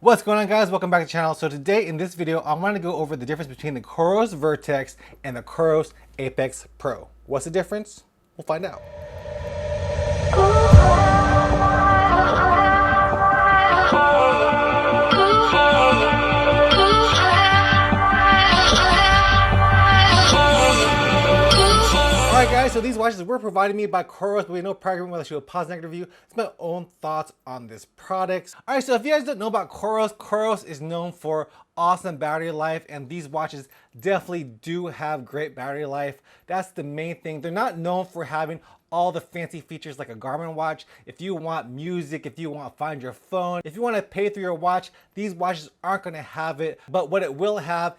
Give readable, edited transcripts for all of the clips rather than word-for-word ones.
What's going on, guys? Welcome back to the channel. So today in this video, I want to go over the difference between the Coros Vertix and the Coros Apex Pro. What's the difference? We'll find out. Alright guys, so these watches were provided me by Coros, but we know prior to whether I should do a positive negative review. It's my own thoughts on this product. Alright, so if you guys don't know about Coros, Coros is known for awesome battery life, and these watches definitely do have great battery life. That's the main thing. They're not known for having all the fancy features like a Garmin watch. If you want music, if you want to find your phone, if you want to pay through your watch, these watches aren't going to have it. But what it will have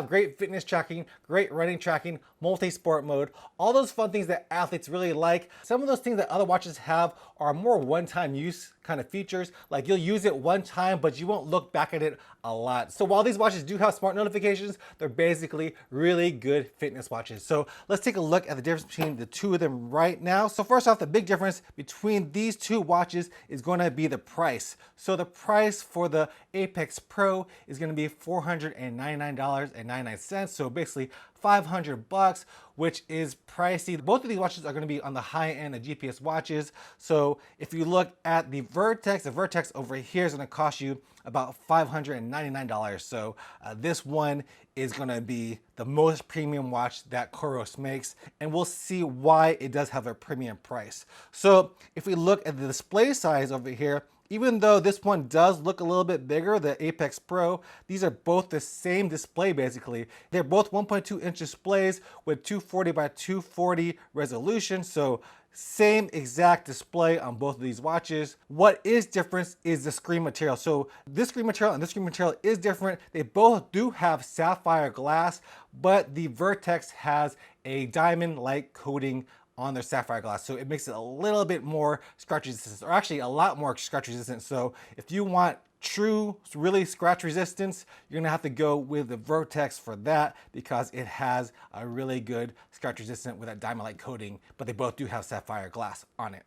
great fitness tracking, great running tracking, multi-sport mode, all those fun things that athletes really like. Some of those things that other watches have are more one-time use kind of features. Like you'll use it one time, but you won't look back at it a lot. So while these watches do have smart notifications, they're basically really good fitness watches. So let's take a look at the difference between the two of them right now. So first off, the big difference between these two watches is going to be the price. So the price for the Apex Pro is going to be $499.99. So basically 500 bucks, which is pricey. Both of these watches are going to be on the high end of GPS watches. So if you look at the Vertix over here is going to cost you about $599. So this one is going to be the most premium watch that Coros makes, and we'll see why it does have a premium price. So if we look at the display size over here, even though this one does look a little bit bigger, the Apex Pro, these are both the same display basically. They're both 1.2 inch displays with 240 by 240 resolution, so same exact display on both of these watches. What is different is the screen material. So this screen material and this screen material is different. They both do have sapphire glass, but the Vertix has a diamond-like coating on their sapphire glass, so it makes it a little bit more scratch resistant, or actually a lot more scratch resistant. So if you want true really scratch resistance, you're gonna have to go with the Vertix for that, because it has a really good scratch resistant with that diamond-like coating, but they both do have sapphire glass on it.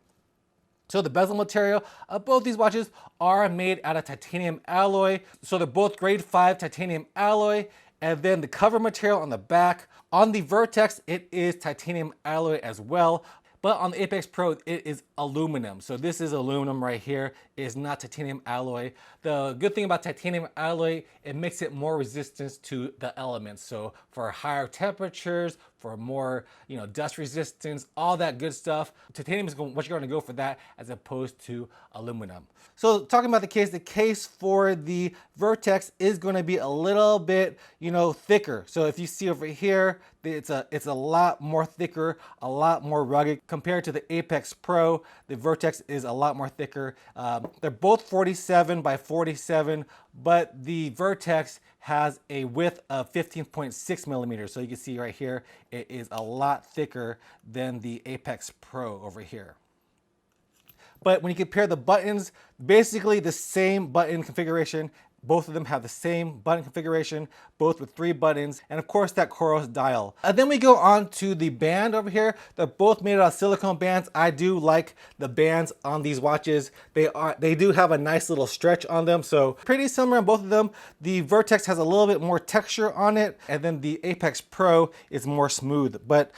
So the bezel material of both these watches are made out of titanium alloy. So they're both grade 5 titanium alloy. And then the cover material on the back, on the Vertix, it is titanium alloy as well. But on the Apex Pro, it is aluminum. So this is aluminum right here. It is not titanium alloy. The good thing about titanium alloy, it makes it more resistant to the elements. So for higher temperatures, for more, dust resistance, all that good stuff, titanium is what you're going to go for that, as opposed to aluminum. So talking about the case for the Vertix is going to be a little bit, thicker. So if you see over here, it's a lot more thicker, a lot more rugged compared to the Apex Pro. The Vertix is a lot more thicker. They're both 47 by 47, but the Vertix has a width of 15.6 millimeters. So you can see right here, it is a lot thicker than the Apex Pro over here. But when you compare the buttons, basically the same button configuration. Both of them have the same button configuration, both with 3 buttons, and of course that Coros dial. And then we go on to the band over here. They're both made out of silicone bands. I do like the bands on these watches. They do have a nice little stretch on them, so pretty similar on both of them. The Vertix has a little bit more texture on it, and then the Apex Pro is more smooth, but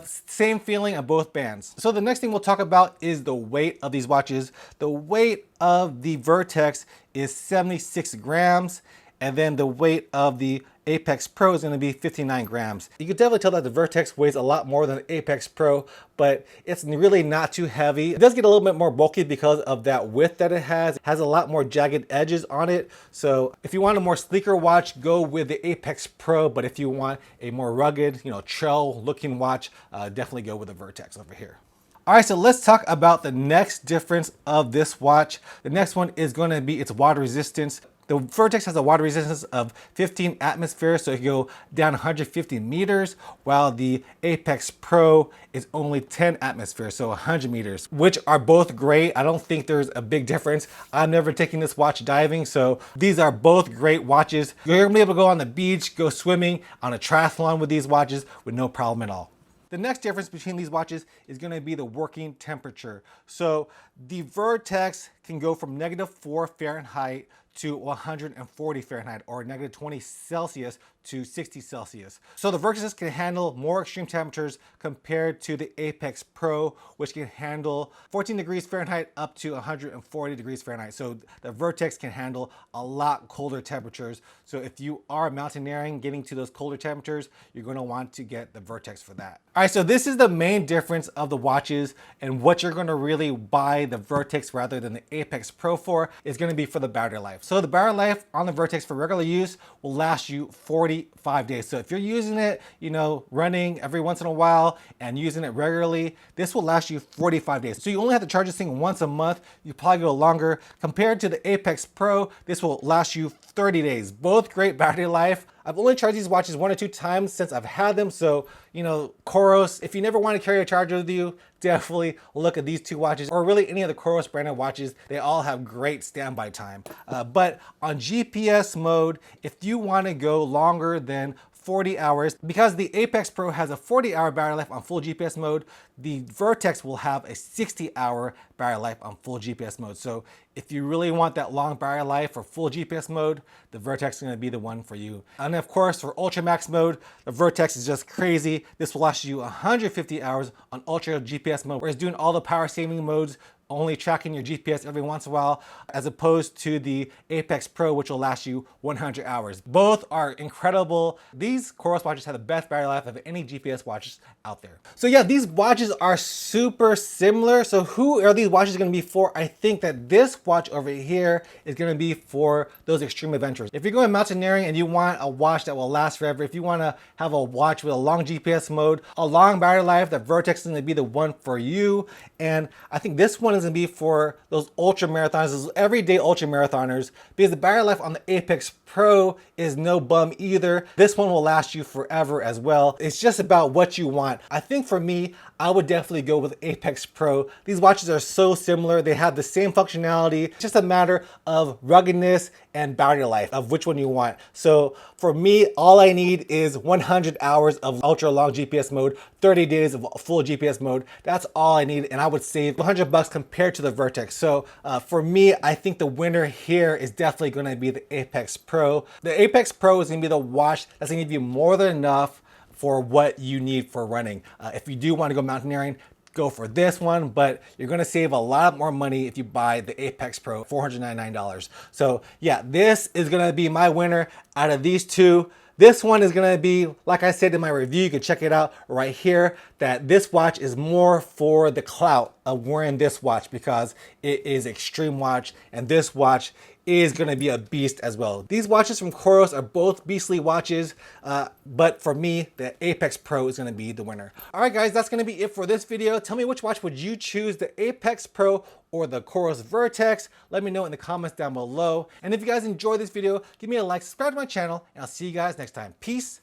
same feeling on both bands. So the next thing we'll talk about is the weight of these watches. The weight of the Vertix is 76 grams, and then the weight of the Apex Pro is going to be 59 grams. You can definitely tell that the Vertix weighs a lot more than the Apex Pro, but it's really not too heavy. It does get a little bit more bulky because of that width that it has. It has a lot more jagged edges on it. So if you want a more sleeker watch, go with the Apex Pro, but if you want a more rugged, trail looking watch, definitely go with the Vertix over here. All right, so let's talk about the next difference of this watch. The next one is going to be its water resistance. The Vertix has a water resistance of 15 atmospheres, so you can go down 150 meters, while the Apex Pro is only 10 atmospheres, so 100 meters, which are both great. I don't think there's a big difference. I've never taken this watch diving, so these are both great watches. You're gonna be able to go on the beach, go swimming, on a triathlon with these watches with no problem at all. The next difference between these watches is going to be the working temperature. So the Vertix can go from -4 Fahrenheit to 140 Fahrenheit, or negative 20 Celsius to 60 Celsius. So the Vertix can handle more extreme temperatures compared to the Apex Pro, which can handle 14 degrees Fahrenheit up to 140 degrees Fahrenheit. So the Vertix can handle a lot colder temperatures. So if you are mountaineering, getting to those colder temperatures, you're going to want to get the Vertix for that. All right, so this is the main difference of the watches, and what you're going to really buy the Vertix rather than the Apex Pro for is going to be for the battery life. So the battery life on the Vertix for regular use will last you 45 days. So if you're using it, you know, running every once in a while and using it regularly, this will last you 45 days. So you only have to charge this thing once a month. You probably go longer. Compared to the Apex Pro, this will last you 30 days. Both great battery life. I've only charged these watches 1 or 2 times since I've had them. So, you know, Coros, if you never want to carry a charger with you, definitely look at these 2 watches, or really any of the Coros branded watches. They all have great standby time. But on GPS mode, if you want to go longer than 40 hours, because the Apex Pro has a 40-hour battery life on full GPS mode, the Vertix will have a 60-hour battery life on full GPS mode. So if you really want that long battery life for full GPS mode, the Vertix is going to be the one for you. And of course, for Ultra Max mode, the Vertix is just crazy. This will last you 150 hours on Ultra GPS mode, where it's doing all the power saving modes, only tracking your GPS every once in a while, as opposed to the Apex Pro, which will last you 100 hours. Both are incredible. These Coros watches have the best battery life of any GPS watches out there. So yeah, these watches are super similar. So who are these watches going to be for? I think that this watch over here is going to be for those extreme adventures. If you're going mountaineering and you want a watch that will last forever, if you want to have a watch with a long GPS mode, a long battery life, the Vertix is going to be the one for you. And I think this one is going to be for those ultra marathons, those everyday ultra marathoners, because the battery life on the Apex Pro is no bum either. This one will last you forever as well. It's just about what you want. I think for me, I would definitely go with Apex Pro. These watches are so similar. They have the same functionality. It's just a matter of ruggedness and battery life of which one you want. So for me, all I need is 100 hours of ultra long GPS mode, 30 days of full GPS mode. That's all I need, and I would save $100 compared to the Vertix. So for me, I think the winner here is definitely going to be the Apex Pro. The Apex Pro is going to be the watch that's going to give you more than enough for what you need for running. If you do want to go mountaineering, go for this one, but you're going to save a lot more money if you buy the Apex Pro, $499. So yeah, this is going to be my winner out of these 2. This one is going to be, like I said in my review, you can check it out right here, that this watch is more for the clout of wearing this watch because it is extreme watch, and this watch is going to be a beast as well. These watches from Coros are both beastly watches, but for me, the Apex Pro is going to be the winner. All right, guys, that's going to be it for this video. Tell me which watch would you choose, the Apex Pro or the Coros Vertix? Let me know in the comments down below. And if you guys enjoyed this video, give me a like, subscribe to my channel, and I'll see you guys next time. Peace